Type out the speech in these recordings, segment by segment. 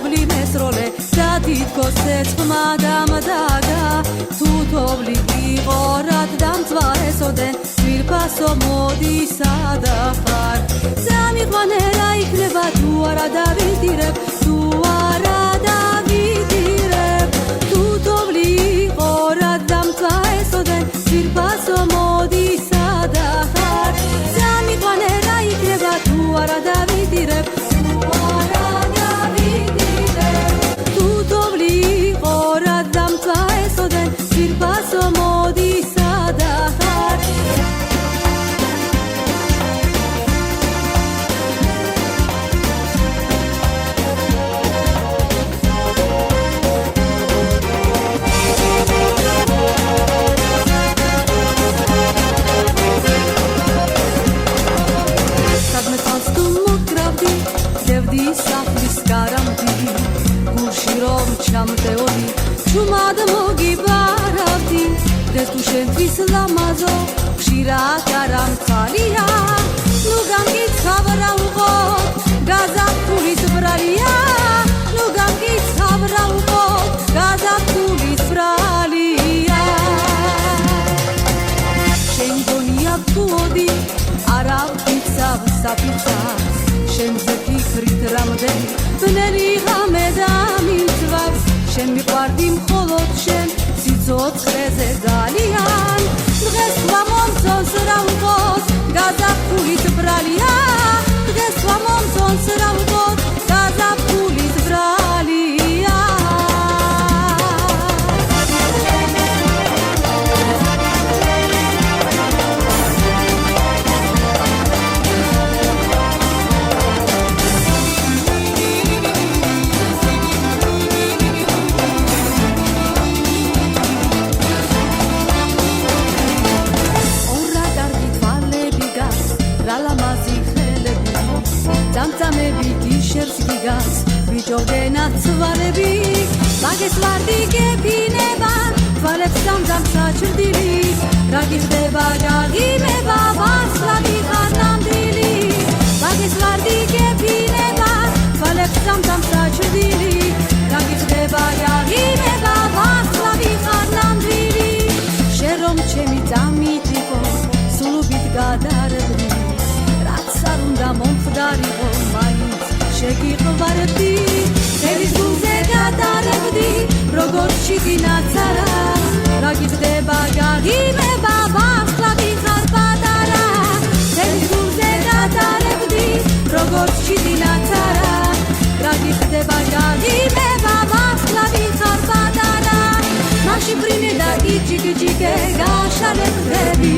თობლი მესროლე და თითქოს ცეცხლმა დამდაგა თუ თობლი იყო რად დამწვარესოდენ ძვირფასო მოდი სადახარ ზამიყვანე რა იქნება თუ არა დავიდირებ თუ არა დავიდირებ თუ თობლი იყო რად დამწვარესოდენ ძვირფასო მოდი სადახარ ზამიყვანე რა იქნება თუ არა დავიდირებ Paso modi sadahar Kad me kostumu kravdi devdi saflis karamdi Gurshirov chamteodi chumad mogi Des tu შენთვის ლამაზო ხშირად არ ამხალია ნუ გამგიცავ რა უყოთ გაზაფხულის ბრალია ნუ გამგიცავ რა უყოთ გაზაფხულის ბრალია შენ გონია გოდი არა ვფიცავ საფიცავს შენზე ფიქრით რამდენი ბნელი ღამე დამიცვავს შენ მიყვარდი მხოლოდ შენ ცოცხლეზე ძალიან დღეს მომწონს რა უყოთ გაზაფხულის ბრალია დღეს მომწონს რა უყოთ გაზაფხულის ბრალია Zamzamები გიშერს გიგას ვიჯოგენაც ვარები მაგეს ვარდი გეფინება თვალებს სამძამ საჭრდილი რა გიხდება გაღიმება ვარსლავი ხარ ნამდვილი მაგეს ვარდი გეფინება თვალებს სამძამ საჭრდილი რა გიხდება გაღიმება ვარსლავი ხარ ნამდვილი შენ რომ ჩემი წამით იყო სულობით გადარებდი არ უნდა მომხდარიყო მაინც შეგიყვარებდი ხელის გულზე გადარებდი როგორც შიგნაც არა რა გიხდება გაღიმება ვარსლავი ხარ პატარა ხელის გულზე გადარებდი როგორც შიგნაც არა რა გიხდება გაღიმება ვარსლავი ხარ პატარა მაშინ ბრინე და იჯიგიჯიგე გაშალებდები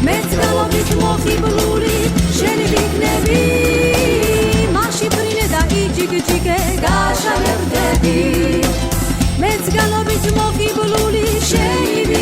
მეც გალობით მოხიბლული შენ ვიქნები მაშინ ბრინე და იჯიგიჯიგე გაშალებდები მეც გალობით მოხიბლული შენ